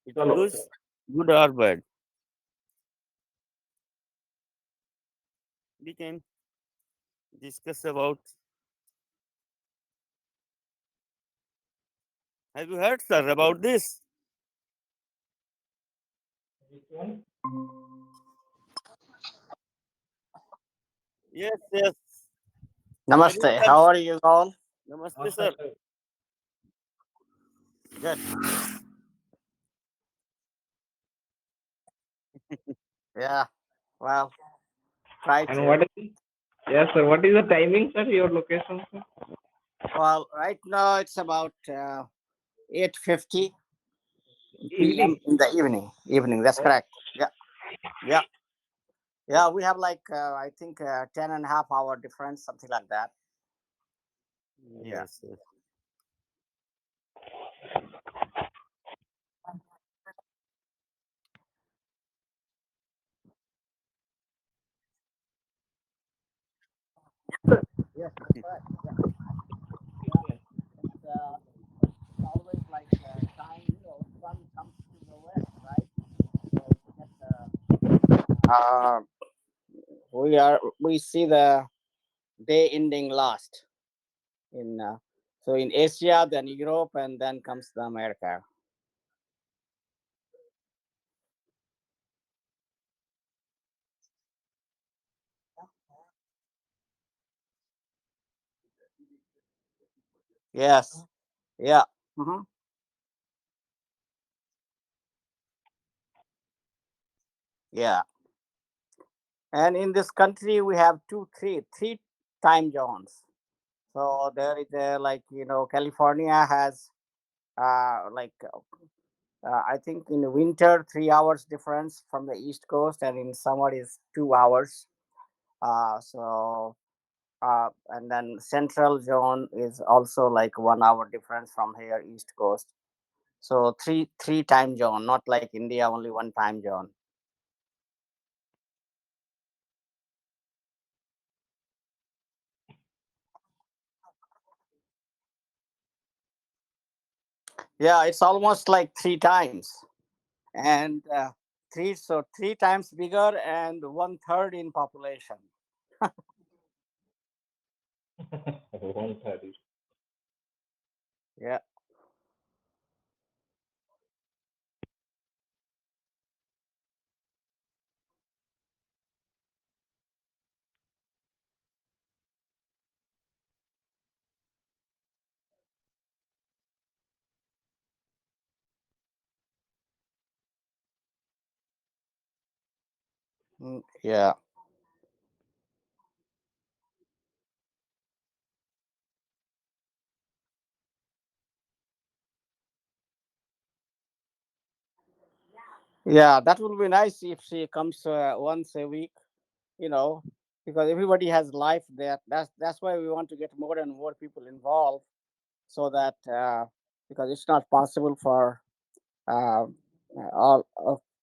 It was good or bad. We can discuss about. Have you heard, sir, about this? Yes, yes. Have you Namaste. heard? How are you all? Namaste, sir. Good. Yeah. Well, try And what to. is yes, sir? What is the timing, sir? Your location, sir? Well, right now it's about 8:50 p.m. Evening. in the evening. Evening. That's Oh, correct. Yeah. Yeah. Yeah. We have like I think 10.5 hour difference, something like that. Yeah. Yes, yes. Yes, that's right. Yeah. Yeah. It's, it's always like time. Sun comes to the west, right? So we get we see the day ending last in so in Asia, then Europe, and then comes the America. Yes, yeah, hmm, yeah. And in this country, we have three time zones. So there is like California has like I think in the winter 3 hours difference from the East Coast, and in summer is 2 hours. So and then central zone is also like 1 hour difference from here East Coast. So three time zone, not like India, only one time zone. Yeah, it's almost like three times, and three times bigger and one third in population. 1:30. Yeah. Yeah. Yeah, that would be nice if she comes once a week, you know, because everybody has life there. That's why we want to get more and more people involved, so that because it's not possible uh, all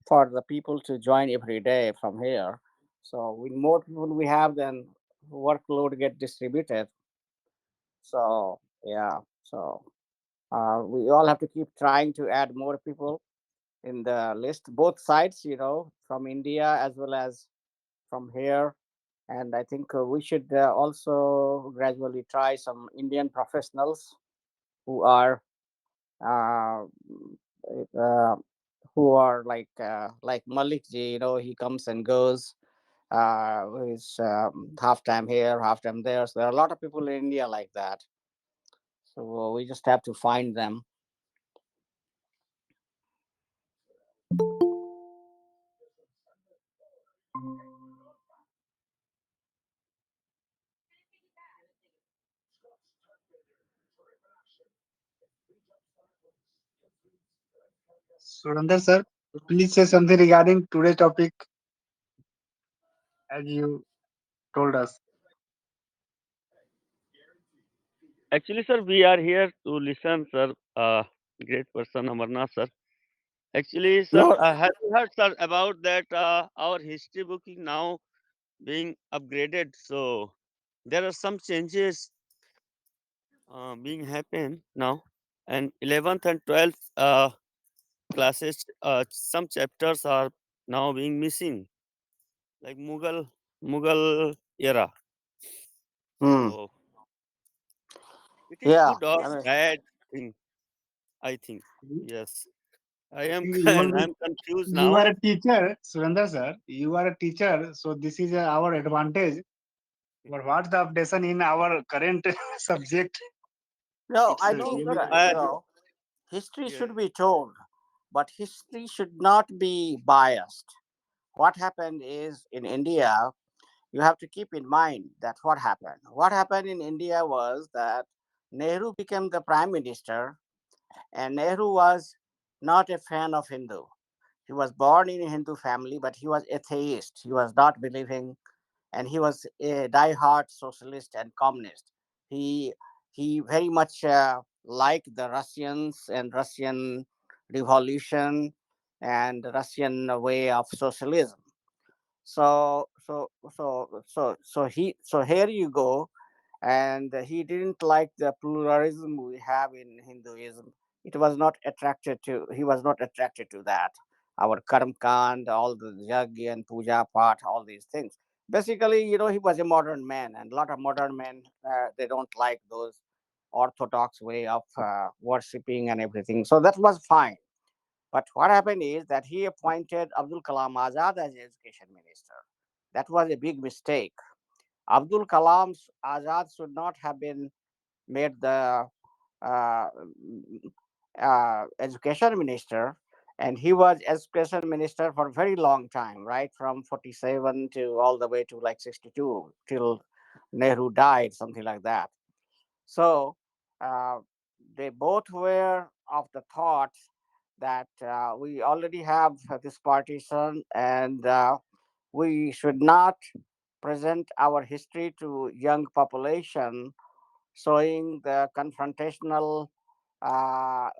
for the people to join every day from here. So with more people we have, then workload get distributed. So yeah, so we all have to keep trying to add more people in the list, both sides, from India as well as from here. And I think we should also gradually try some Indian professionals who are uh, uh, like Malik ji. He comes and goes. He's half time here, half time there. So there are a lot of people in India like that. So we just have to find them. Surandar sir, please say something regarding today's topic as you told us. Actually, sir, we are here to listen, sir. Great person, Amarnath, sir. Actually, sir, No, have you heard, sir, about that our history book is now being upgraded? So there are some changes being happen now, and 11th and 12th. classes, some chapters are now being missing, like Mughal era. Hmm. So it is Yeah, good or I mean, bad thing, I think. Yes. I am You will be, I'm confused you now. are a teacher, Surendra sir. You are a teacher, so this is our advantage. But what's the updation in our current subject? no, It's I So think really I history yeah. should be told, but history should not be biased. What happened is in India, you have to keep in mind that what happened. What happened in India was that Nehru became the prime minister, and Nehru was not a fan of Hindu. He was born in a Hindu family, but he was atheist. He was not believing, and he was a die-hard socialist and communist. He he very much liked the Russians and Russian revolution and Russian way of socialism. So here you go, and he didn't like the pluralism we have in Hinduism. It was not attracted to. He was not attracted to that. Our karm kand, all the yajna and puja part, all these things. Basically, he was a modern man, and a lot of modern men they don't like those orthodox way of worshipping and everything. So that was fine. But what happened is that he appointed Abdul Kalam Azad as education minister. That was a big mistake. Abdul Kalam Azad should not have been made the uh, education minister, and he was education minister for a very long time, right from 47 to all the way to like 62 till Nehru died, something like that. So uh, they both were of the thought that we already have this partition, and we should not present our history to young population, showing the confrontational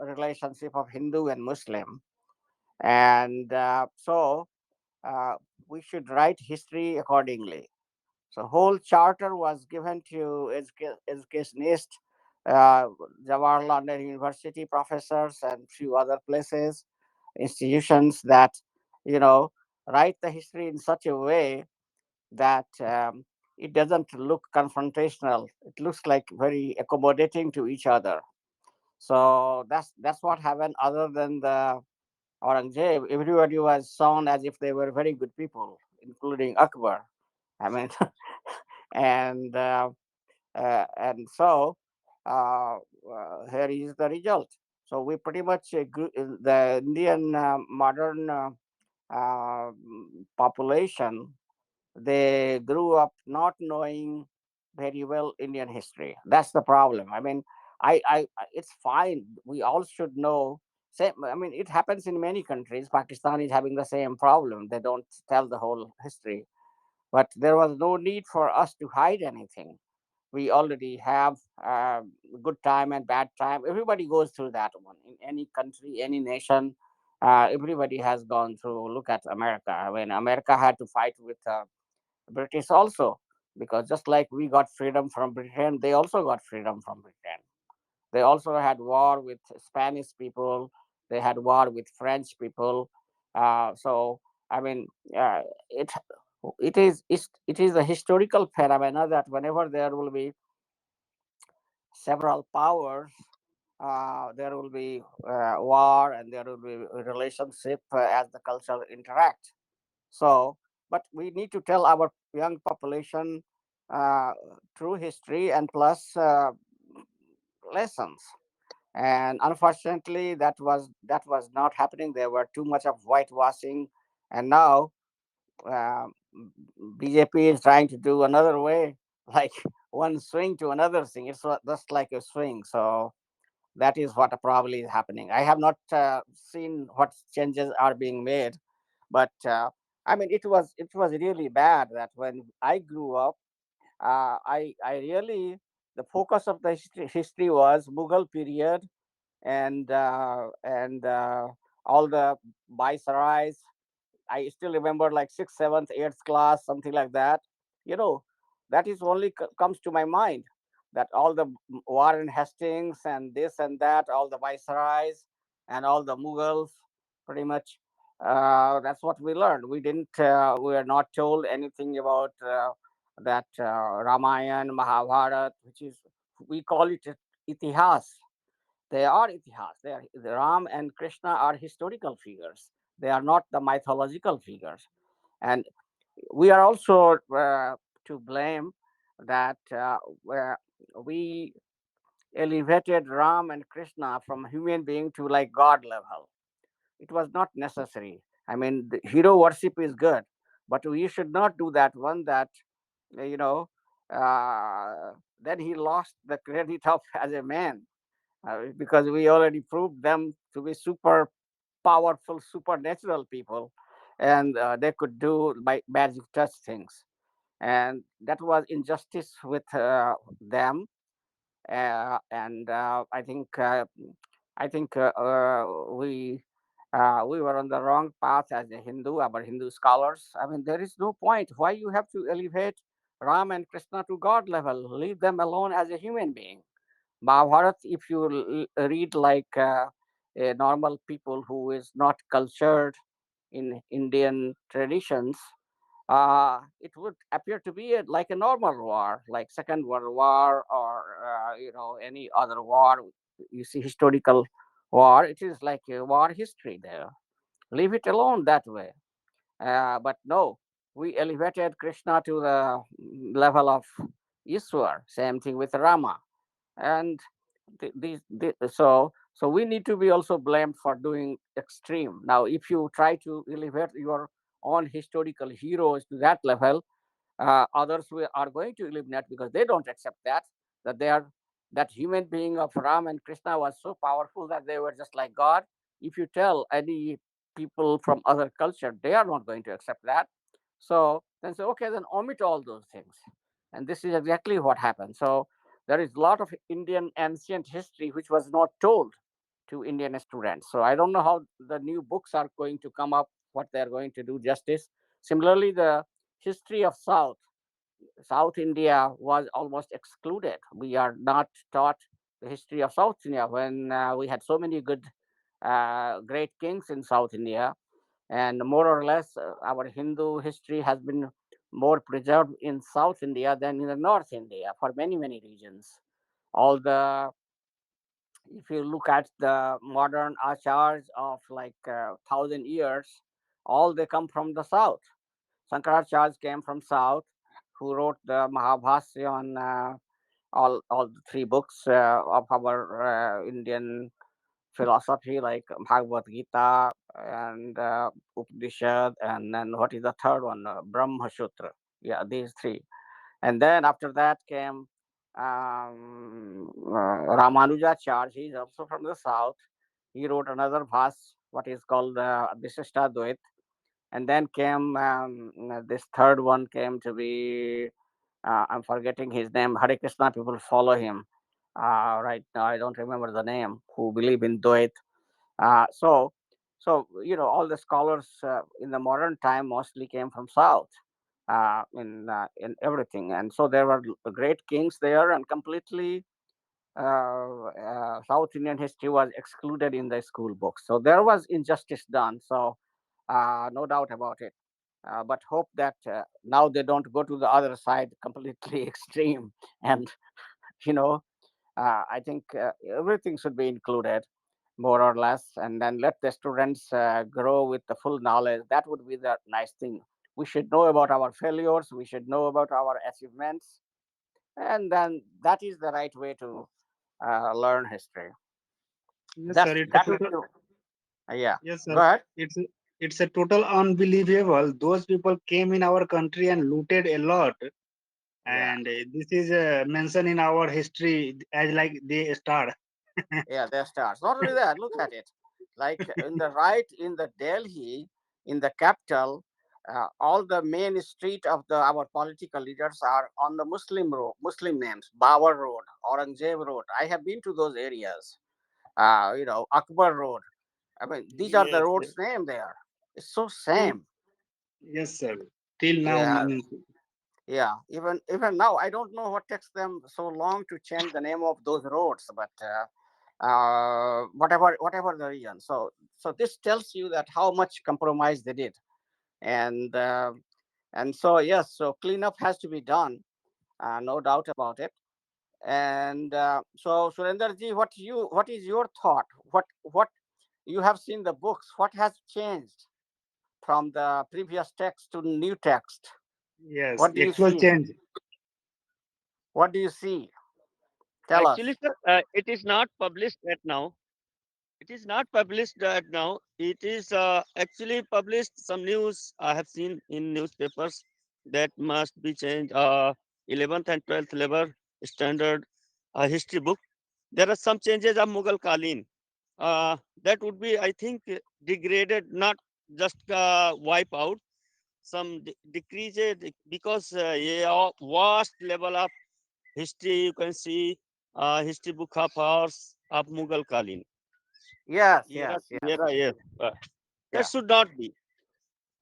relationship of Hindu and Muslim. And uh, we should write history accordingly. So whole charter was given to educationists, uh, Jawaharlal Nehru University professors and few other places, institutions that you know write the history in such a way that it doesn't look confrontational. It looks like very accommodating to each other. So that's what happened. Other than the Aurangzeb, everybody was shown as if they were very good people, including Akbar. I mean, and so here is the result. So we pretty much the Indian modern uh, population, they grew up not knowing very well Indian history. That's the problem. I mean, it's fine. We all should know. Same, I mean, it happens in many countries. Pakistan is having the same problem. They don't tell the whole history. But there was no need for us to hide anything. We already have good time and bad time. Everybody goes through that one in any country, any nation. Everybody has gone through. Look at America. When America had to fight with British also, because just like we got freedom from Britain, they also got freedom from Britain. They also had war with Spanish people. They had war with French people. So I mean, it it is a historical phenomena that whenever there will be several powers, there will be war and there will be a relationship as the culture interact. So, but we need to tell our young population uh, true history and plus lessons. And unfortunately, that was not happening. There were too much of whitewashing, and now uh, BJP is trying to do another way, like one swing to another thing. It's just like a swing. So that is what probably is happening. I have not seen what changes are being made, but I mean, it was really bad that when I grew up, I really the focus of the history was Mughal period and all the viceroys. I still remember like sixth, seventh, eighth class, something like that. You know, that is only comes to my mind that all the Warren Hastings and this and that, all the viceroys and all the Mughals. pretty much. That's what we learned. We didn't. We were not told anything about that Ramayana, Mahabharata, which is, we call it itihas. They are itihas. They are, the Ram and Krishna are historical figures. They are not the mythological figures. And we are also to blame that where we elevated Ram and Krishna from human being to like God level. It was not necessary. I mean, the hero worship is good, but we should not do that one that, you know, then he lost the credit of as a man, because we already proved them to be super powerful, supernatural people, and they could do by magic touch things, and that was injustice with them. And I think we were on the wrong path as a Hindu, our Hindu scholars. I mean, there is no point. Why you have to elevate Ram and Krishna to God level? Leave them alone as a human being. Mahabharata, if you read like a normal people who is not cultured in Indian traditions, it would appear to be like a normal war, like Second World War, or any other war. You see historical war. It is like a war history there. Leave it alone that way. But no, we elevated Krishna to the level of Ishwar. Same thing with Rama, and so we need to be also blamed for doing extreme. Now, if you try to elevate your own historical heroes to that level, others are going to eliminate because they don't accept that they are, that human being of Ram and Krishna was so powerful that they were just like God. If you tell any people from other culture, they are not going to accept that. So then say, okay, then omit all those things, and this is exactly what happened. So there is a lot of Indian ancient history which was not told to Indian students. So I don't know how the new books are going to come up, what they are going to do justice. Similarly, the history of South India was almost excluded. We are not taught the history of South India when we had so many good, great kings in South India. And more or less, our Hindu history has been more preserved in South India than in the North India for many, many regions. All the, if you look at the modern achars of like 1,000 years, all they come from the South. Shankaracharya came from South, who wrote the Mahabhasya on all the three books of our Indian philosophy, like Bhagavad Gita and Upanishad, and then what is the third one? Brahma Sutra. Yeah, these three. And then after that came Ramanujacharya. He is also from the South. He wrote another verse, what is called Visishta Dvait. And then came this third one came to be, I'm forgetting his name. Hare Krishna people follow him. Right now, I don't remember the name. Who believe in Dvait. Uh, so, so all the scholars in the modern time mostly came from South, in everything, and so there were great kings there, and completely South Indian history was excluded in the school books. So there was injustice done. So no doubt about it. But hope that now they don't go to the other side completely extreme, and you know I think everything should be included, more or less, and then let the students grow with the full knowledge. That would be the nice thing. We should know about our failures, we should know about our achievements, and then that is the right way to learn history. Yes, That's sir. It's a that would total. be, yeah. Yes, Go sir. ahead. It's it's a total unbelievable. Those people came in our country and looted a lot, Yeah, and this is mentioned in our history as like they start. yeah, their stars. Not only that, look at it. Like in the right, in the Delhi, in the capital, all the main street of the our political leaders are on the Muslim road, Muslim names. Bawar Road, Aurangzeb Road. I have been to those areas. Akbar Road. I mean, these are the Yes, roads yes. name there. It's so Till, same. yes, sir. Till now, Yeah, means yeah. Even now, I don't know what takes them so long to change the name of those roads, but whatever the reason. So this tells you that how much compromise they did. And uh, and so yes, so cleanup has to be done, no doubt about it. And so Surendraji, what is your thought? What you have seen the books, what has changed from the previous text to new text? Yes, What do you actual see? change. What do you see? Tell Actually, us. sir, it is not published yet now. It is not published right now. It is actually published. Some news I have seen in newspapers that must be changed. 11th and 12th level standard history book. There are some changes of Mughal Kaleen. That would be, I think, degraded, not just wipe out. Some decreases because yeah, vast level of history you can see history book of ours of Mughal Kaleen. Yes, Era yes, to yes. era, yes. That Yeah. should not be.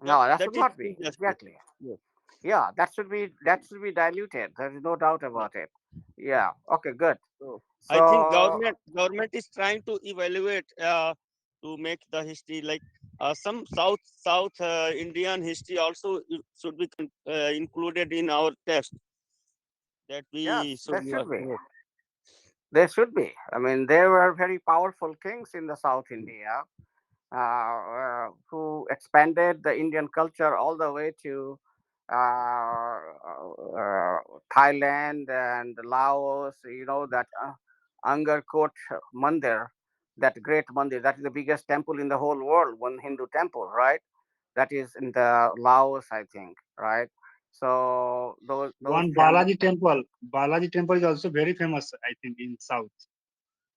That No, that that should is not be. injustice. Exactly. Yes. Yeah, that should be diluted. There is no doubt Yeah. about it. Yeah. Okay, good. So I think So government is trying to evaluate to make the history like some South Indian history also should be included in our test that we yes, there should should be. yes. There should be. I mean, there were very powerful kings in the South India, who expanded the Indian culture all the way to Thailand and Laos. You know that Angkor Kot Mandir, that great mandir, that is the biggest temple in the whole world, one Hindu temple, right? That is in the Laos, I think, right? So those One temples. Balaji temple. Balaji temple is also very famous, I think, in South.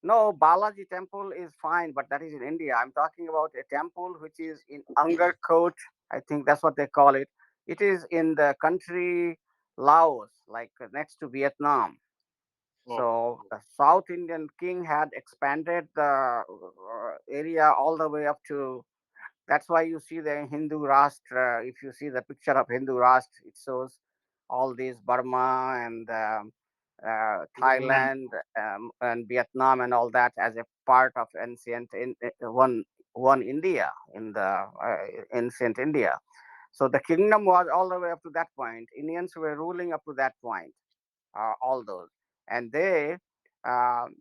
No, Balaji temple is fine, but that is in India. I'm talking about a temple which is in Angkor Kot. I think that's what they call it. It is in the country Laos, like next to Vietnam. Oh, So the South Indian king had expanded the area all the way up to. That's why you see the Hindu Rashtra. If you see the picture of Hindu Rashtra, it shows all these Burma and Thailand. Thailand, and Vietnam and all that as a part of ancient one India in the ancient India. So the kingdom was all the way up to that point. Indians were ruling up to that point, all those, and they um,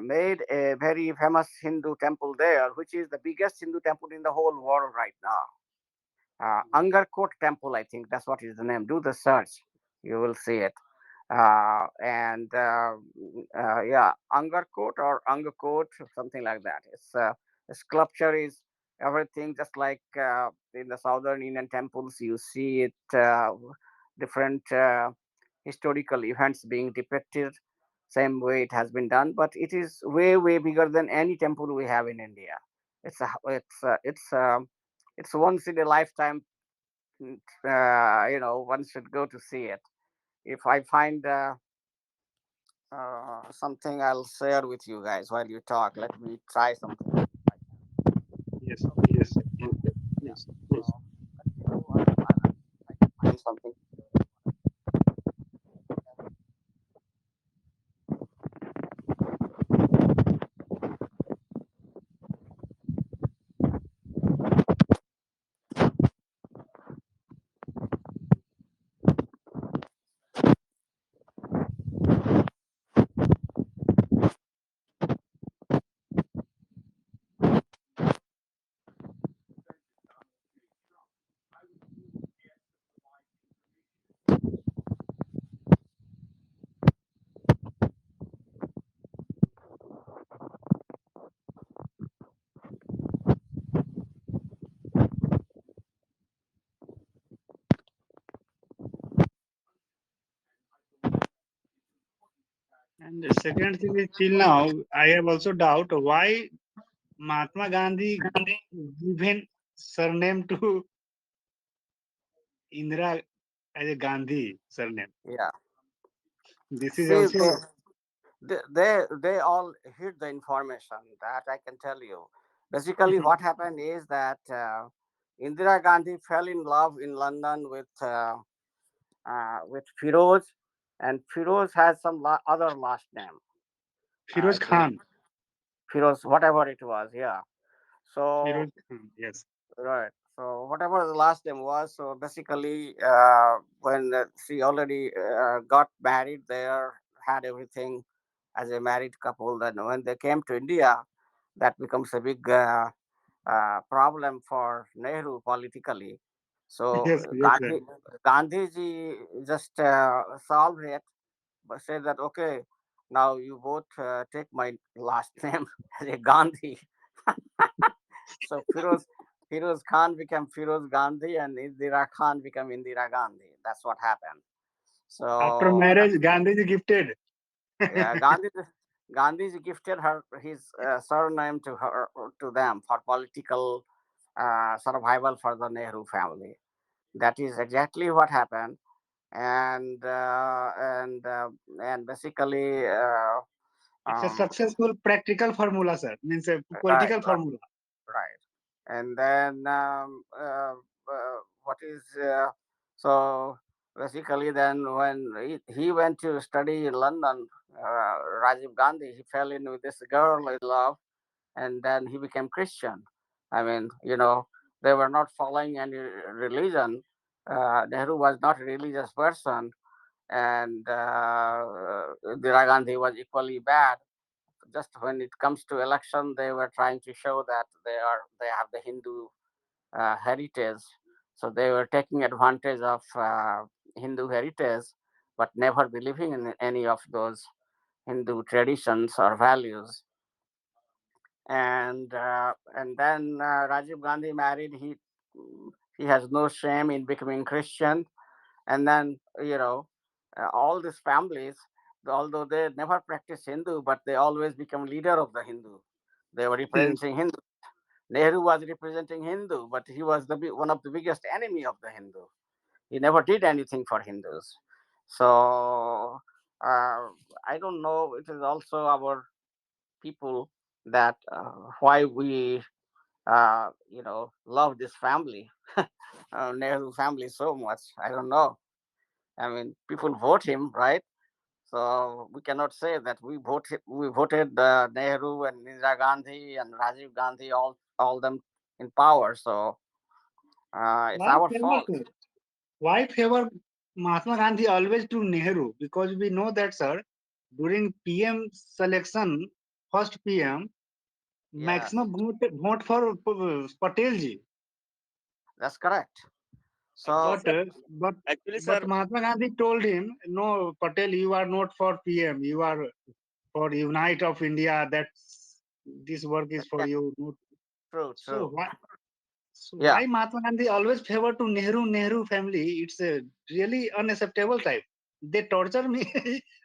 made a very famous Hindu temple there, which is the biggest Hindu temple in the whole world right now. Angkor Kot Temple, I think that's what is the name. Do the search, you will see it. And Yeah, Angkor Kot or Angkor Kot, something like that. The sculpture is everything just like in the southern Indian temples. You see it, different historical events being depicted, same way it has been done, but it is way bigger than any temple we have in India. It's once in a lifetime. One should go to see it. If I find something, I'll share with you guys while you talk. Let me try something. Yes, please. Okay. Yeah. Please, So please. continue. I can find something. And the second thing is, till now, I have also doubt why Mahatma Gandhi given surname to Indira as a Gandhi surname. Yeah. This is See, also they all hid the information, that I can tell you. Basically, what happened is that Indira Gandhi fell in love in London with Firoz, and Firoz has some other last name. Firoz I think Khan. Firoz, whatever it was, yeah. So Firoz Khan, yes. right. So whatever the last name was, so basically, when she already got married there, had everything as a married couple. Then when they came to India, that becomes a big problem for Nehru politically. So Yes, yes, sir. Gandhiji just solved it, but said that okay, now you both take my last name as a Gandhi. So Firoz Khan became Firoz Gandhi, and Indira Khan became Indira Gandhi. That's what happened. After So marriage, Gandhiji gifted. yeah, Gandhi gifted her his surname to her, to them for political survival for the Nehru family. That is exactly what happened, and and basically, It's a um, successful practical formula, sir. Means a right, political right, formula. right. And then what is so basically, then when he went to study in London, Rajiv Gandhi, he fell in with this girl in love, and then he became Christian. I mean, they were not following any religion. Nehru was not a religious person, and Indira Gandhi was equally bad. Just when it comes to election, they were trying to show that they have the Hindu heritage. So they were taking advantage of Hindu heritage, but never believing in any of those Hindu traditions or values. And then Rajiv Gandhi married. He has no shame in becoming Christian. And then all these families, although they never practice Hindu, but they always become leader of the Hindu. They were Yes. representing Hindu. Nehru was representing Hindu, but he was one of the biggest enemy of the Hindu. He never did anything for Hindus. So I don't know. It is also our people that why we love this family, Nehru family so much. I don't know. I mean, people vote him, right? So we cannot say that we voted Nehru and Indira Gandhi and Rajiv Gandhi, all them in power. So it's Why our favor, fault. sir? Why favor Mahatma Gandhi always to Nehru? Because we know that, sir, during PM selection, first PM, Yes, maximum vote for Patel ji. that's correct. Actually, So But sir, uh, but actually, but sir, Mahatma Gandhi told him, no, Patel, you are not for PM. You are for Unite of India. That's this work is for yeah, you. Not, true, so true. why? So Yeah. why Mahatma Gandhi always favor to Nehru family? It's a really unacceptable type. They torture me.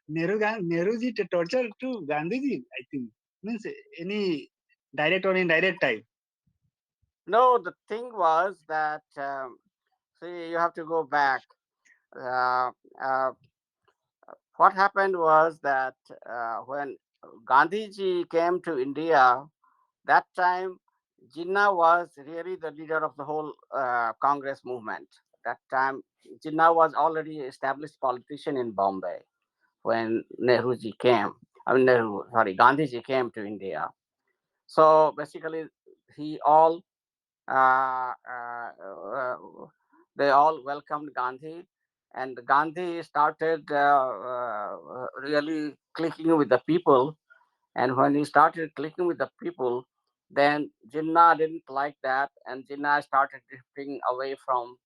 Nehru ji to torture to Gandhi ji. I think means any direct or indirect type. No, the thing was that see, you have to go back. Uh, uh, what happened was that when Gandhiji came to India, that time Jinnah was really the leader of the whole Congress movement. That time Jinnah was already established politician in Bombay when Nehruji came. I mean, Gandhiji came to India. So basically, he all uh, uh, uh, they all welcomed Gandhi, and Gandhi started really clicking with the people. And when he started clicking with the people, then Jinnah didn't like that, and Jinnah started drifting away from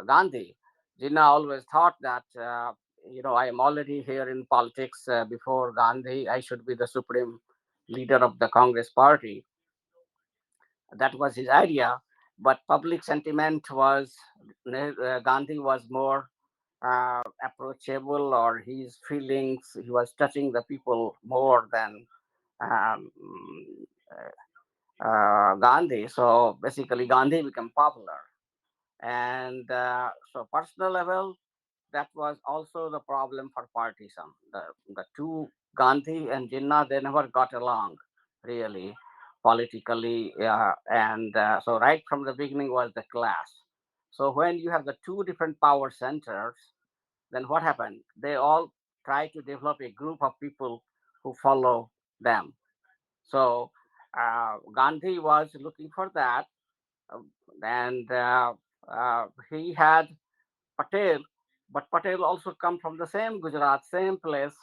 Gandhi. Jinnah always thought that I am already here in politics before Gandhi. I should be the supreme leader of the Congress party. That was his idea, but public sentiment was Gandhi was more approachable, or his feelings. He was touching the people more than um, Gandhi. So basically, Gandhi became popular, and so personal level, that was also the problem for partism. The two, Gandhi and Jinnah, they never got along really politically, and so right from the beginning was the clash. So when you have the two different power centers, then what happened? They all try to develop a group of people who follow them. So Gandhi was looking for that, uh, and he had Patel, but Patel also come from the same Gujarat, same place.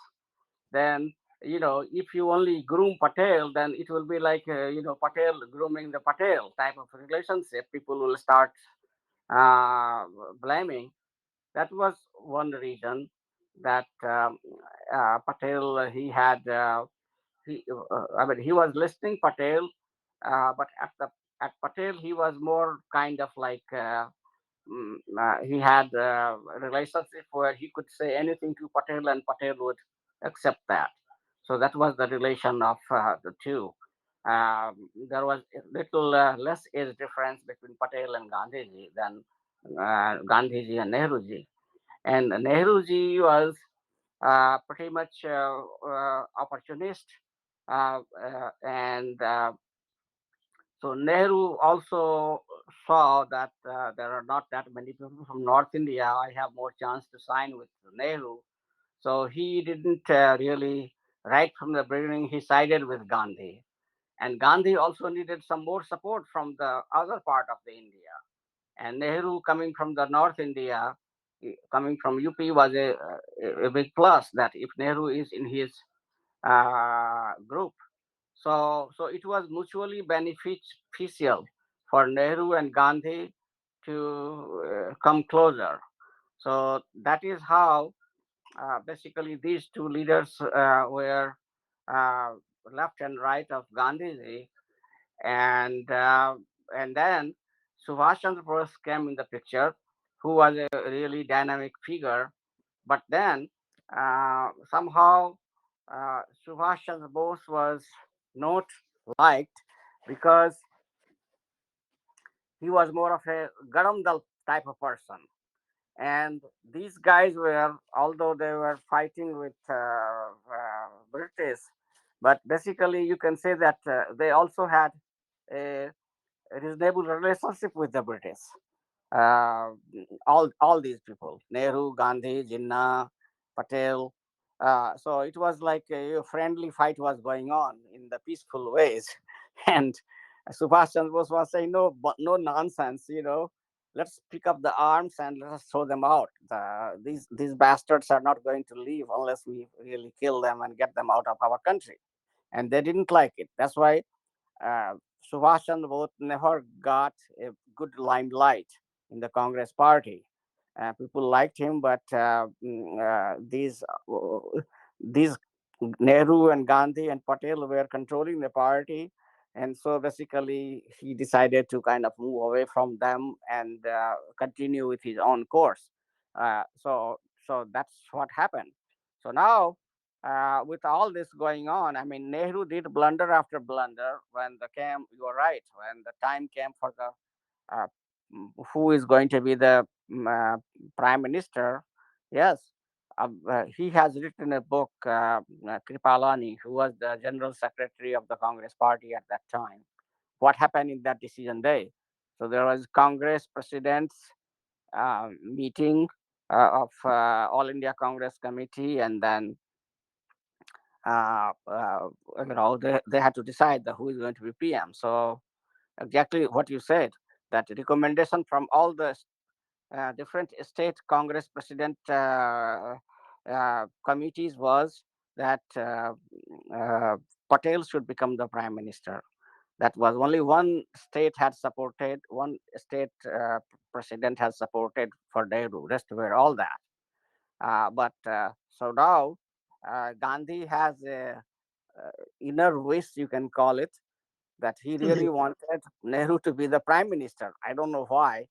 Then if you only groom Patel, then it will be like Patel grooming the Patel type of relationship. People will start uh, blaming. That was one reason that Patel he had. I mean, he was listening Patel, but at Patel he was more kind of like he had a relationship where he could say anything to Patel and Patel would accept that. So that was the relation of the two. There was a little less age difference between Patel and Gandhiji than Gandhiji and Nehruji. And Nehruji was pretty much opportunist, and so Nehru also saw that there are not that many people from North India. I have more chance to sign with Nehru. So he didn't really, right from the beginning, he sided with Gandhi. And Gandhi also needed some more support from the other part of the India. And Nehru coming from the North India, coming from UP was a big plus that if Nehru is in his group, so it was mutually beneficial for Nehru and Gandhi to come closer. So that is how basically these two leaders were uh, left and right of Gandhiji, and then Subhash Chandra Bose came in the picture, who was a really dynamic figure. But then somehow Subhash Chandra Bose was not liked because he was more of a Garamdal type of person. And these guys were, although they were fighting with British, but basically you can say that they also had a reasonable relationship with the British. uh, all these people, Nehru, Gandhi, Jinnah, Patel. So it was like a friendly fight was going on in the peaceful ways, and Subhash Chandra Bose was saying, "No, but no nonsense, Let's pick up the arms and let us throw them out. These bastards are not going to leave unless we really kill them and get them out of our country." And they didn't like it. That's why uh, Subhash Chandra Bose never got a good limelight in the Congress party. People liked him, but these Nehru and Gandhi and Patel were controlling the party, and so basically he decided to kind of move away from them and continue with his own course. So that's what happened. So now with all this going on, I mean, Nehru did blunder after blunder when the came. You are right. When the time came for the uh, who is going to be the prime minister, yes, he has written a book. Kripalani, who was the general secretary of the Congress Party at that time. What happened in that decision day? So there was Congress president's meeting of All India Congress Committee, and then uh, uh, they had to decide who is going to be PM. So exactly what you said, that recommendation from all the different state Congress president committees was that Patel should become the prime minister. That was only one state had supported, one state president has supported for Nehru. Rest were all that. But so now Gandhi has a inner wish, you can call it, that he really wanted Nehru to be the prime minister. I don't know why.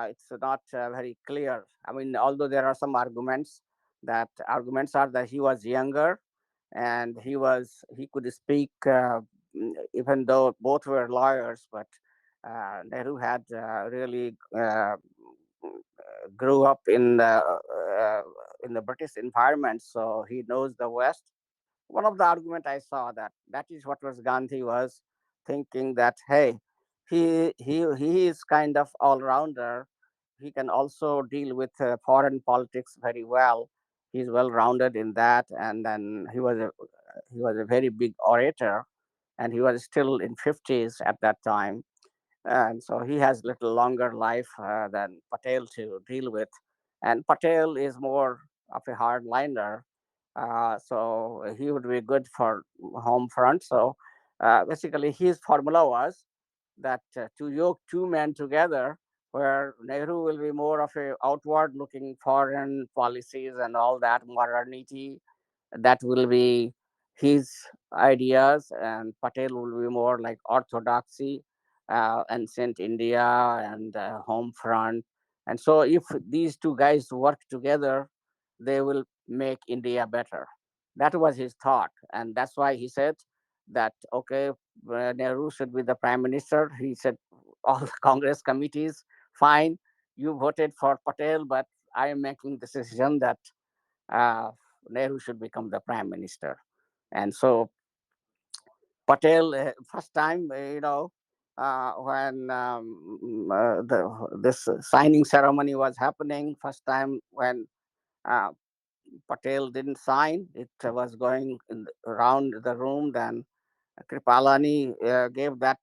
It's not very clear. I mean, although there are some arguments, that arguments are that he was younger and he could speak, even though both were lawyers, but Nehru had really grew up in the British environment, so he knows the West. One of the argument I saw, that is what was Gandhi was thinking, that hey, he is kind of all rounder. He can also deal with foreign politics very well. He's well rounded in that, and then he was a very big orator. and he was still in 50s at that time, and so he has little longer life than Patel to deal with. And Patel is more of a hardliner, so he would be good for home front. So basically, his formula was that to yoke two men together, where Nehru will be more of a outward-looking foreign policies and all that modernity, that will be his ideas, and Patel will be more like orthodoxy, ancient India, and home front. And so, if these two guys work together, they will make India better. That was his thought, and that's why he said that okay, Nehru should be the prime minister. He said all the Congress committees, fine, you voted for Patel, but I am making the decision that uh, Nehru should become the prime minister. And so Patel, first time, when this signing ceremony was happening, first time when uh, Patel didn't sign, it was going around the room. Then Kripalani gave that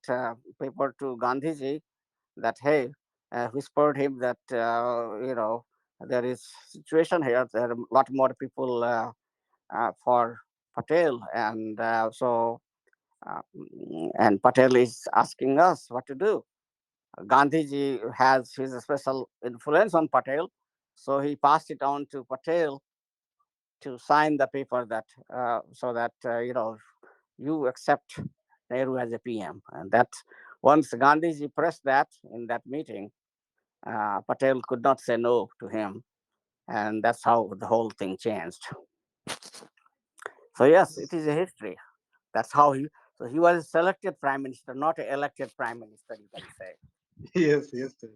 paper to Gandhiji, that hey, whispered him that there is situation here. There are a lot more people for Patel, and and Patel is asking us what to do. Gandhiji has his special influence on Patel, so he passed it on to Patel to sign the paper that so that you accept Nehru as a PM, and that once Gandhiji pressed that in that meeting, Patel could not say no to him, and that's how the whole thing changed. So yes, it is a history. That's how he. So he was a selected prime minister, not an elected prime minister. You can say. Yes, yes, sir.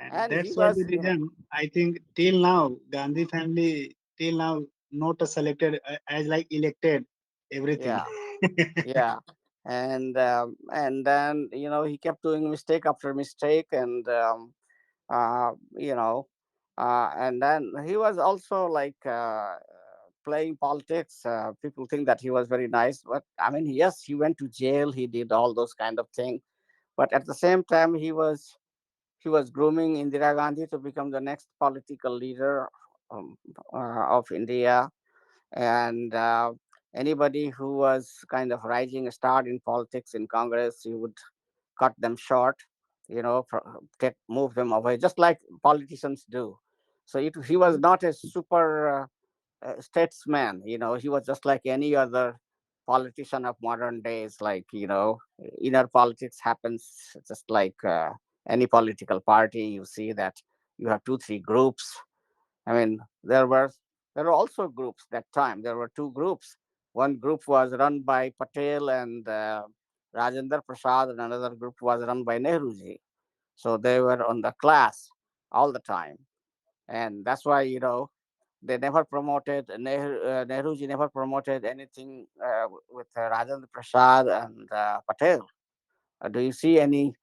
And And he that's why was, the reason I think till now Gandhi family till now not a selected as like elected everything. yeah, yeah, and then he kept doing mistake after mistake, and uh, you know, and then he was also like playing politics. People think that he was very nice, but I mean, yes, he went to jail. He did all those kind of things, but at the same time, he was grooming Indira Gandhi to become the next political leader um, of India. And anybody who was kind of rising a star in politics in Congress, he would cut them short, move them away, just like politicians do. So he was not a super statesman. He was just like any other politician of modern days. Like inner politics happens just like any political party. You see that you have two, three groups. I mean, there were also groups that time. There were two groups. One group was run by Patel and Rajendra Prasad, and another group was run by Nehruji. So they were on the class all the time, and that's why they never promoted Nehruji never promoted anything with Rajendra Prasad and Patel. Do you see any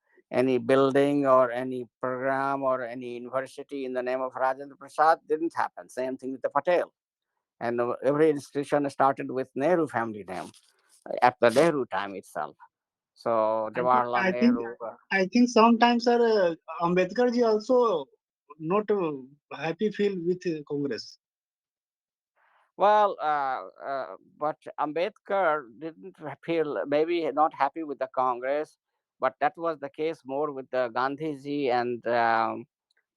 building or any program or any university in the name of Rajendra Prasad? Didn't happen. Same thing with the Patel. And every institution started with Nehru family name at the Nehru time itself. So I think Jawaharlal I think Nehru. I think sometimes sir Ambedkar ji also not happy feel with Congress. But Ambedkar didn't feel maybe not happy with the Congress, but that was the case more with the Gandhiji and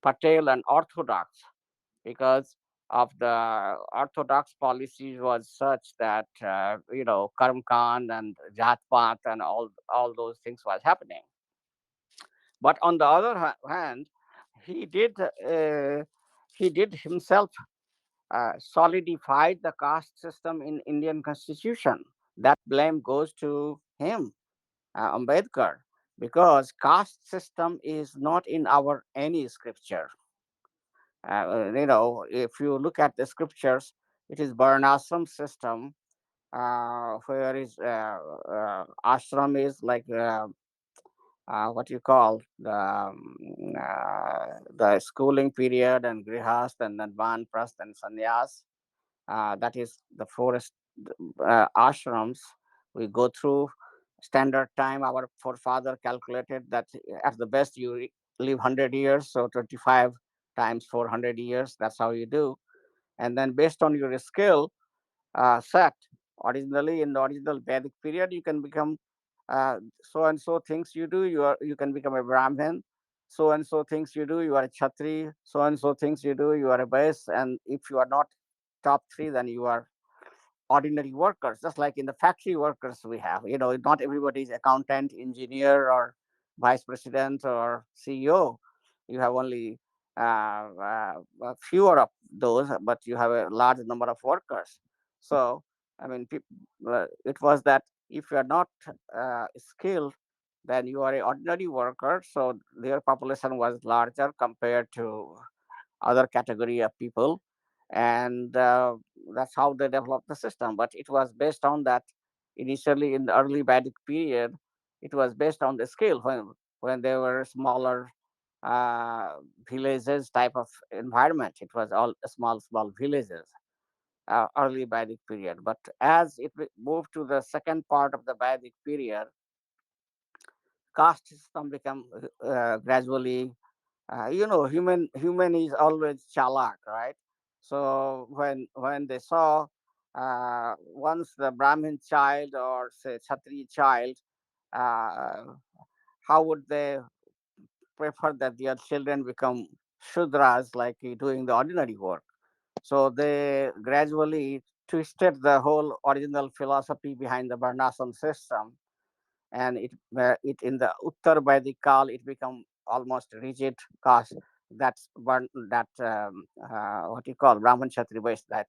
Patel and Orthodox, because of the orthodox policies was such that Karm Khan and Jat Path and all those things was happening. But on the other hand, he did he did himself solidified the caste system in Indian constitution. That blame goes to him, Ambedkar, because caste system is not in our any scripture. If you look at the scriptures, it is Varnashram system, where is ashram is like what you call the schooling period, and grihast and then vanprasth and sannyas. that is the forest ashrams. We go through standard time. Our forefather calculated that at the best you live 100 years, so 25 times 400 years. That's how you do. And then based on your skill set, originally in the original Vedic period, you can become so and so things you do. You can become a Brahmin. So and so things you do, you are a Chatri. So and so things you do, you are a Vaishya. And if you are not top three, then you are ordinary workers, just like in the factory workers we have. Not everybody is accountant, engineer, or vice president or CEO. You have only a fewer of those, but you have a large number of workers. So, I mean, it was that if you are not skilled, then you are an ordinary worker. So their population was larger compared to other category of people, and that's how they developed the system. But it was based on that. Initially in the early Vedic period, it was based on the scale, when there were smaller uh, villages type of environment. It was all small villages, early Vedic period. But as it moved to the second part of the Vedic period, caste system become gradually, human is always chalak, right? So when they saw, once the Brahmin child or say Kshatriya child, uh, how would they prefer that their children become shudras, like doing the ordinary work? So they gradually twisted the whole original philosophy behind the varnashram system, and it in the Uttar Vedic Kal it become almost rigid caste. That's one that, what you call Brahman Kshatriya Vaishya, that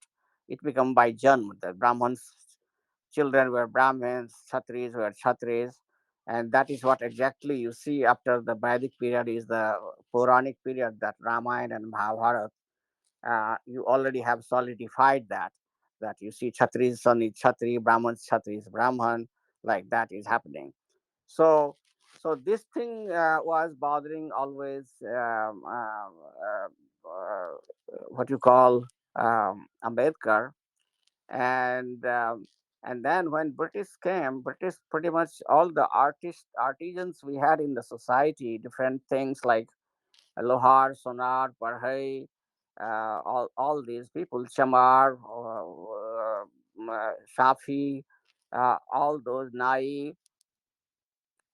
it become by Janm. The Brahmins children were Brahmins, Kshatris were Kshatris, and that is what exactly you see after the Vedic period is the Puranic period, that Ramayana and Mahabharata. You already have solidified that you see Kshatri's son is Kshatri, Brahman's Kshatri is Brahman, like that is happening. So this thing was bothering always, what you call, Ambedkar. And um, and then when British came, British pretty much all the artisans we had in the society, different things like lohar, sonar, parhai, all these people, chamar, shafi, all those nai,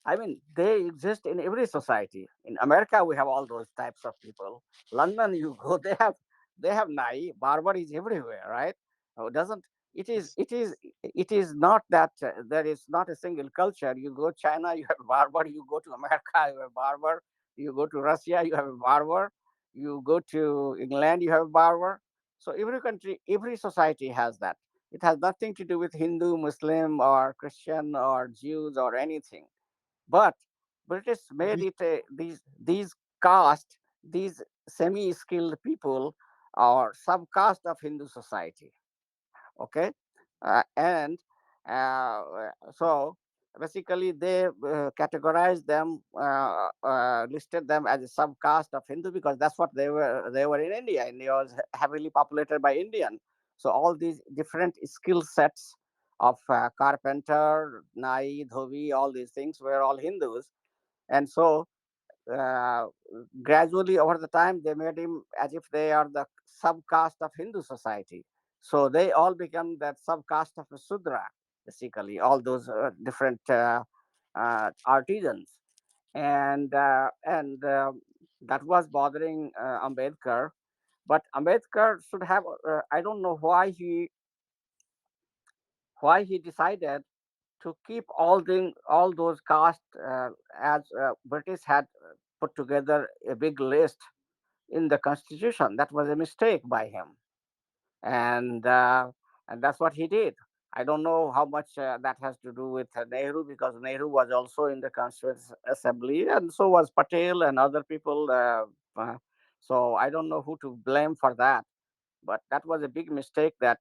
I mean, they exist in every society. In America, we have all those types of people. London, you go, they have nai. Barber is everywhere, right? Doesn't Yes. it is not that there is not a single culture. You go China, you have barber. You go to America, you have barber. You go to Russia, you have a barber. You go to England, you have a barber. So every country, every society has that. It has nothing to do with Hindu, Muslim, or Christian, or Jews, or anything. But British made We it these caste, these semi-skilled people, or subcaste of Hindu society. Okay, and so basically they categorized them, listed them as a subcaste of Hindu, because that's what they were in India. India was heavily populated by Indian. So all these different skill sets of carpenter, nai, dhobi, all these things were all Hindus. And so uh, gradually over the time they made him as if they are the subcaste of Hindu society. So they all become that subcaste of a Sudra, basically, all those different artisans. And that was bothering Ambedkar. But Ambedkar should have, I don't know why he decided to keep all those castes, as British had put together a big list in the constitution. That was a mistake by him, and that's what he did. I don't know how much that has to do with Nehru, because Nehru was also in the Constituent Assembly, and so was Patel and other people. So I don't know who to blame for that, but that was a big mistake, that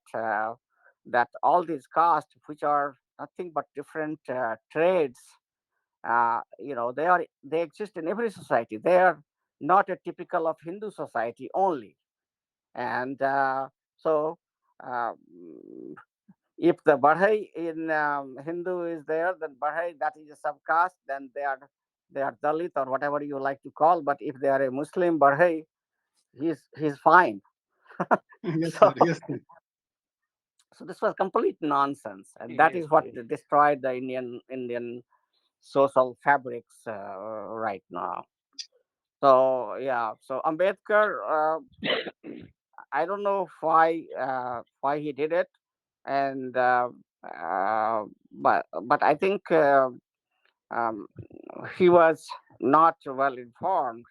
all these castes, which are nothing but different trades, they exist in every society. They are not a typical of Hindu society only. And so Um, if the Badhai in Hindu is there, then Badhai, that is a subcaste, then they are Dalit or whatever you like to call. But if they are a Muslim Badhai, he's fine. Yes, So sir. Yes, sir. so this was complete nonsense, and that Yes, is what yes. destroyed the Indian social fabrics right now. So yeah, so Ambedkar, I don't know why he did it, and but I think um, he was not well informed.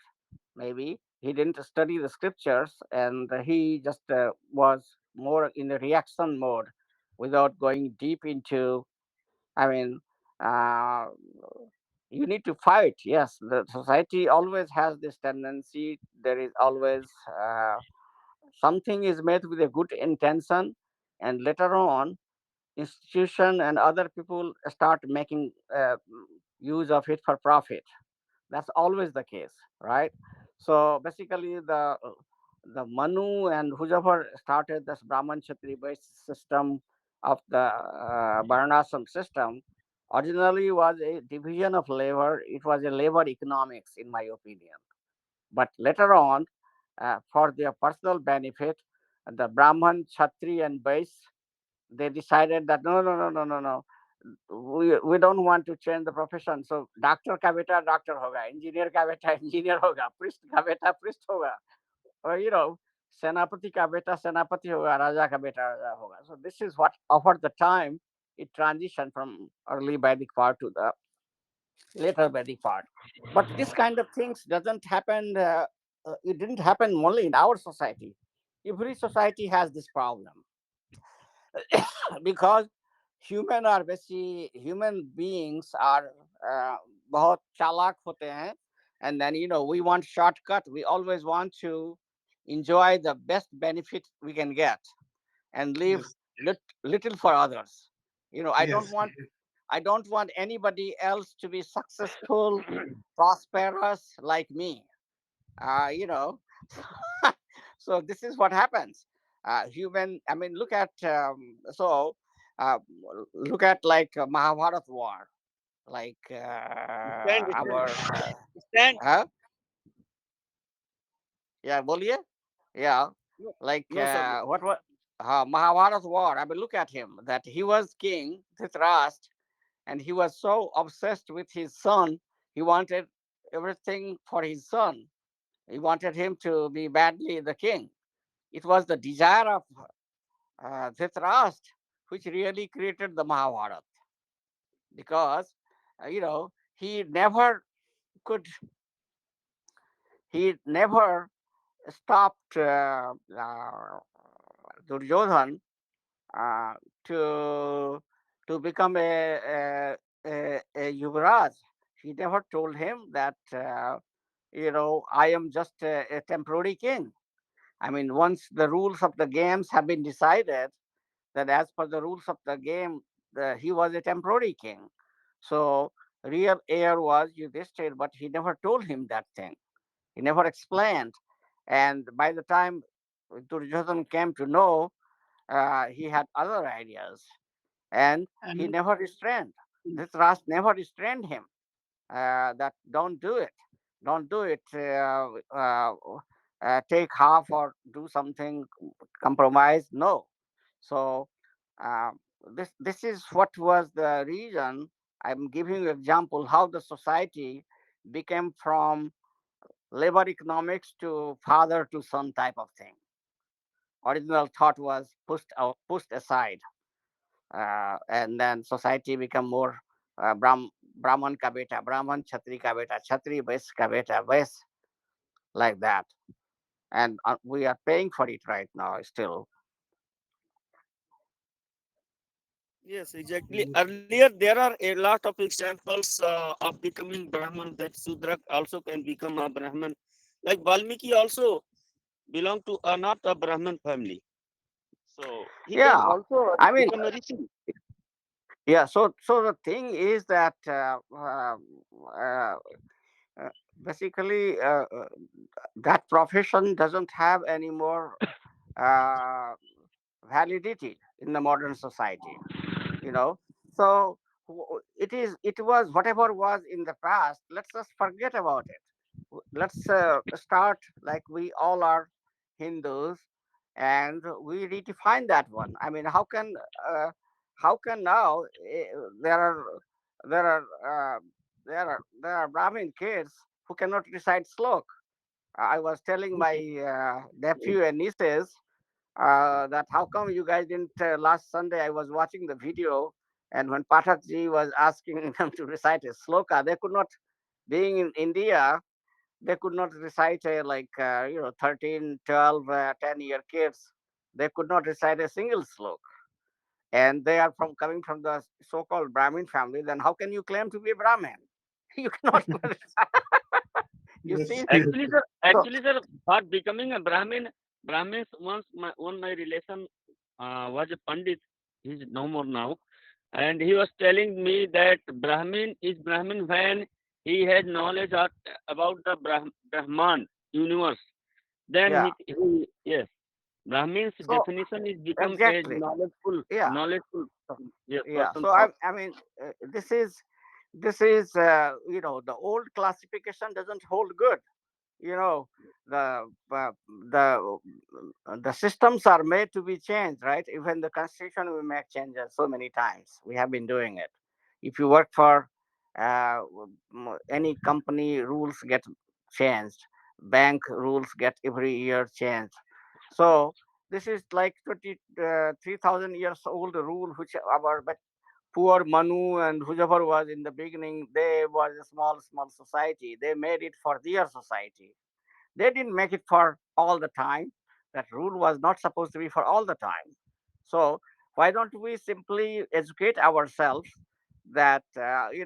Maybe he didn't study the scriptures, and he just was more in the reaction mode, without going deep into. I mean, uh, you need to fight. Yes, the society always has this tendency. There is always something is made with a good intention, and later on institution and other people start making use of it for profit. That's always the case, right? So basically the Manu and whoever started this Brahman Kshatri based system of the Varnashram system originally was a division of labor. It was a labor economics, in my opinion. But later on, for their personal benefit, the Brahman, Kshatri, and Vaishya, they decided that no, no, no, no, no, no. We don't want to change the profession. So doctor का बेटा doctor होगा, engineer का बेटा engineer होगा, priest का बेटा priest होगा, or सेनापति का बेटा सेनापति होगा, राजा का बेटा राजा होगा. So this is what offered the time it transitioned from early Vedic part to the later Vedic part. But this kind of things doesn't happen. It didn't happen only in our society. Every society has this problem because human beings are बहुत चालाक होते हैं, and then we want shortcut. We always want to enjoy the best benefit we can get and leave Yes, little for others. I don't yes, want I don't want anybody else to be successful, prosperous like me. Uh, you know, so this is what happens. Human. I mean, look at like Mahabharat war, like Stand, stand, our stand. huh? Yeah, बोलिए. Yeah, No, like no, sir. what Mahabharat war. I mean, look at him. That he was king Dhritarashtra, and he was so obsessed with his son. He wanted everything for his son. He wanted him to be badly the king. It was the desire of Dhritarashtra which really created the Mahabharata, because he never could he never stopped Duryodhan uh, to become a Yuvraj. He never told him that I am just a temporary king. I mean, once the rules of the games have been decided, that as per the rules of the game, he was a temporary king. So real heir was Yudhishthir, but he never told him that thing. He never explained. And by the time Duryodhan came to know, he had other ideas, and he and never restrained. Dhritarashtra never restrained him. That don't do it. Take half or do something, compromise. No. So uh, this is what was the reason. I'm giving you example how the society became from labor economics to father to son type of thing. Original thought was pushed aside, and then society become more Brahman ka beta Brahman, Chhatri ka beta Chhatri, Vaishya ka beta Vaishya, like that. And we are paying for it right now still. Yes, exactly. Earlier, there are a lot of examples of becoming Brahman, that Sudra also can become a Brahman. Like Valmiki also belong to not a Brahman family. So he can Yeah, also I mean, become a Rishi. yeah. So the thing is that uh, basically that profession doesn't have any more uh, validity in the modern society, you know. So it was whatever was in the past, let's just forget about it. Let's start like we all are Hindus, and we redefine that one. I mean, uh, how can now there are there are there are Brahmin kids who cannot recite slok. I was telling my nephew and nieces that how come you guys didn't last Sunday I was watching the video, and when Pathakji was asking them to recite a sloka, they could not, being in India, they could not recite a 13, 12, 10-year kids. They could not recite a single slok. And they are from coming from the so-called Brahmin family. Then how can you claim to be a Brahmin? You cannot. You Yes, see? yes. So Sir, for becoming a Brahmin, Brahmins once one my relation was a Pandit. He's no more now, and he was telling me that Brahmin is Brahmin when he has knowledge about the Brahman universe. Then yeah. he yes, Brahmin's So definition is become a exactly. Yeah. knowledgeable So, yes yeah. person So of I mean, this is the old classification doesn't hold good. You know, the the the systems are made to be changed, right? Even the constitution we make changes so many times. We have been doing it. If you work for any company, rules get changed. Bank rules get every year changed. So this is like 3,000 years old rule, which our but poor Manu and whoever was in the beginning, they was a small society. They made it for their society. They didn't make it for all the time. That rule was not supposed to be for all the time. So why don't we simply educate ourselves that we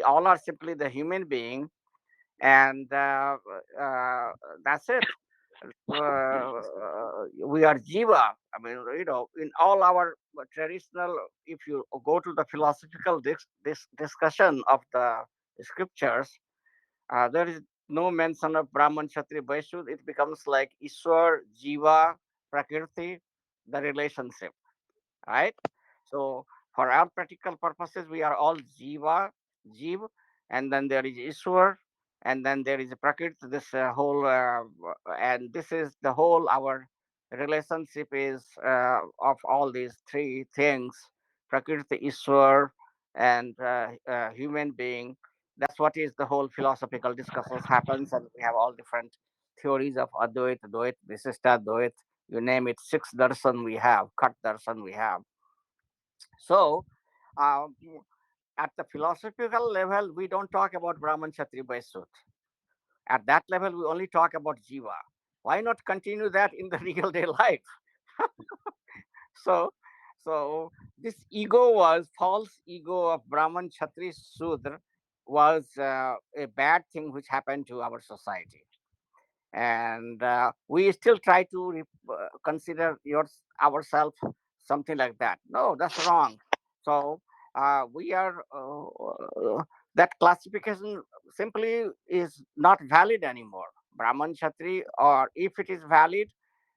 all are simply the human being, and that's it. We are jiva. I mean, in all our traditional, if you go to the philosophical this discussion of the scriptures, there is no mention of Brahman, Kshatriya, Vaishya. It becomes like Ishwar, Jiva, Prakriti, the relationship, right? So for our practical purposes, we are all Jiva, Jiv, and then there is Ishwar, and then there is Prakriti, this whole, and this is the whole our relationship is of all these three things, Prakriti, Ishwar, and human being. That's what is the whole philosophical discussions happens, and we have all different theories of Advait, Dvait, Visishta, Dvait, you name it, six darshan we have, Khat darshan we have. So, um, at the philosophical level, we don't talk about Brahman, Kshatriya, Vaishya. At that level, we only talk about Jiva. Why not continue that in the real day life? So, so this ego was false ego of Brahman, Kshatriya, Sudra was a bad thing which happened to our society, and we still try to consider ourselves something like that. No, that's wrong. So we are that classification simply is not valid anymore. Brahman, Kshatri, or if it is valid,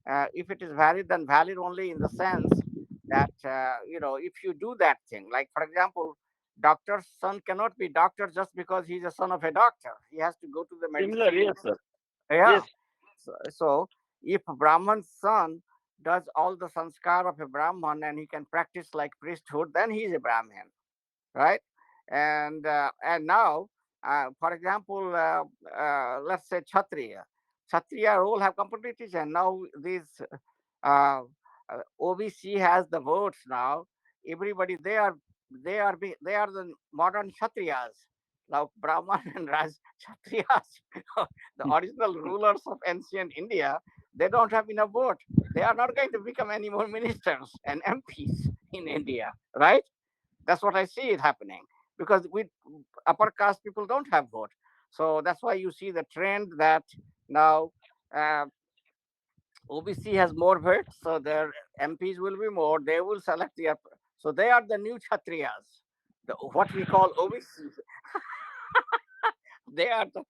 then valid only in the sense that if you do that thing, like for example, doctor's son cannot be doctor just because he's a son of a doctor. He has to go to the similar. medicine. Yes, sir. Yeah. Yes, So if a Brahman's son does all the sanskar of a Brahman and he can practice like priesthood, then he is a Brahmin, right? And now, for example, let's say Kshatriya role have completely changed. Now these uh, OBC has the votes now. Everybody they are the modern Kshatriyas. Now Brahman and Raj Kshatriyas, the original rulers of ancient India, they don't have enough vote. They are not going to become any more ministers and MPs in India, right? That's what I see it happening, because we upper caste people don't have vote. So that's why you see the trend that now uh, OBC has more votes, so their MPs will be more. They will select the upper. So they are the new Kshatriyas, what we call OBC. They are the.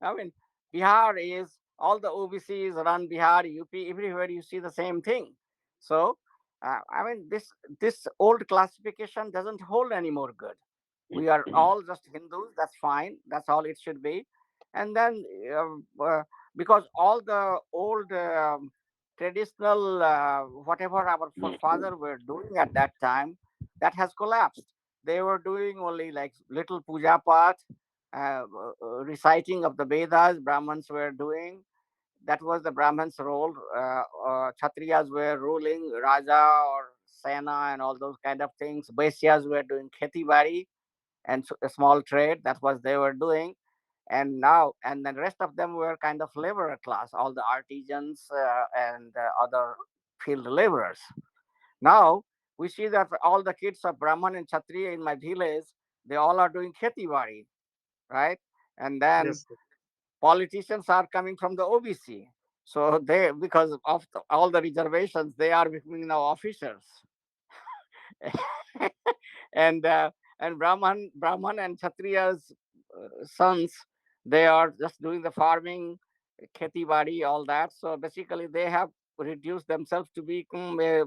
I mean, Bihar is all the OBCs run Bihar, UP, everywhere you see the same thing. So, I mean, this old classification doesn't hold anymore good. We are all just Hindus. That's fine. That's all it should be. And then, because all the old traditional whatever our forefather were doing at that time, that has collapsed. They were doing only like little puja path, reciting of the Vedas. Brahmins were doing, that was the Brahmins' role. Kshatriyas were ruling, Raja or Sena and all those kind of things. Vaisyas were doing kheti bari and a small trade. That was they were doing. And now, and the rest of them were kind of laborer class, all the artisans and other field laborers. Now we see that all the kids of Brahman and Kshatriya in my village, they all are doing kheti bari, right? And then Yes, sir. politicians are coming from the OBC. So they, because of all the reservations, they are becoming now officers. and and Brahman and Kshatriya's sons, they are just doing the farming, kheti badi, all that. So basically, they have reduced themselves to become a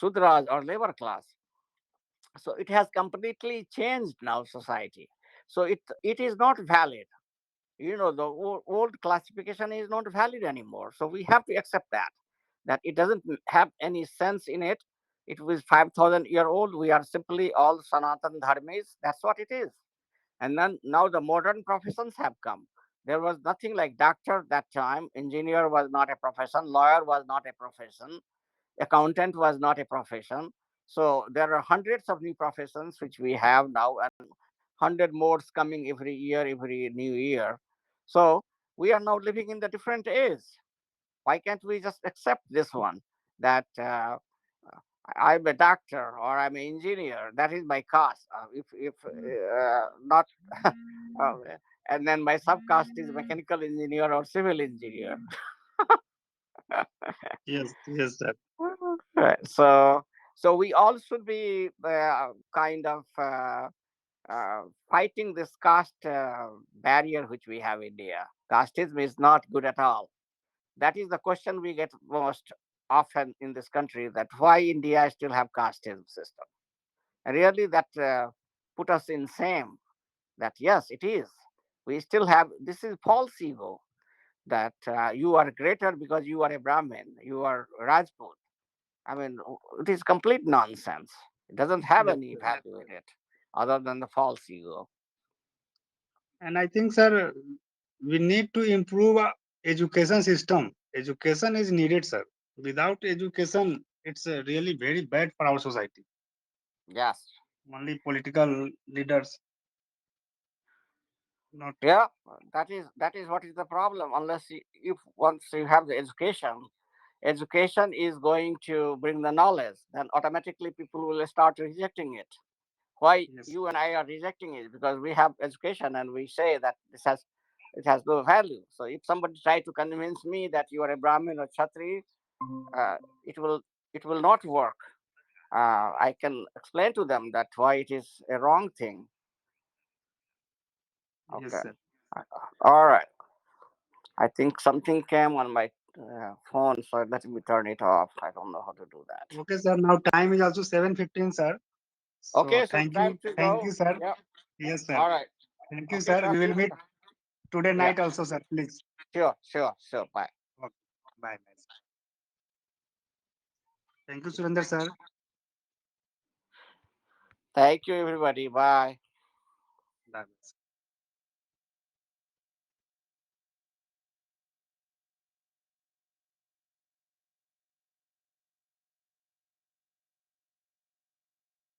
sudras or labor class. So it has completely changed now society. So it is not valid. The old classification is not valid anymore, so we have to accept that it doesn't have any sense in it. It was 5,000 year old. We are simply all Sanatan Dharmis. That's what it is. And then now the modern professions have come. There was nothing like doctor that time. Engineer was not a profession. Lawyer was not a profession. Accountant was not a profession. So there are hundreds of new professions which we have now, and 100 more coming every year, every new year. So we are now living in the different age. Why can't we just accept this one, that I'm a doctor or I'm an engineer? That is my caste. If not, and then my subcaste is mechanical engineer or civil engineer. Yes, yes, sir. Right. So we all should be kind of fighting this caste barrier which we have in India. Casteism is not good at all. That is the question we get most often in this country, that why India still have casteism system. And really that put us in shame, that yes, it is. We still have, this is false ego, that you are greater because you are a Brahmin, you are Rajput. I mean, it is complete nonsense. It doesn't have Yes, any sir. value in it other than the false ego. And I think, sir, we need to improve our education system. Education is needed, sir. Without education, it's really very bad for our society. Yes. Only political leaders, not. Yeah, that is what is the problem. Unless if once you have the education is going to bring the knowledge, then automatically people will start rejecting it. Why Yes, you and I are rejecting it? Because we have education and we say that it has no value. So if somebody try to convince me that you are a Brahmin or Kshatri, uh, it will it will not work. I can explain to them that why it is a wrong thing. yes, Okay. sir. Uh, All right. I think something came on my phone, so let me turn it off. I don't know how to do that. Okay, sir. Now time is also 7:15, sir. So Okay, so time to thank you, go. sir. Yeah. Yes, sir. All right. Thank you, Okay, sir. We will Pratik. meet today Yeah. night also, sir. Please. Sure. Sure. Sure. Bye. Okay. Bye, bye. Thank you, Surinder, sir. Thank you, everybody. Bye. Bye.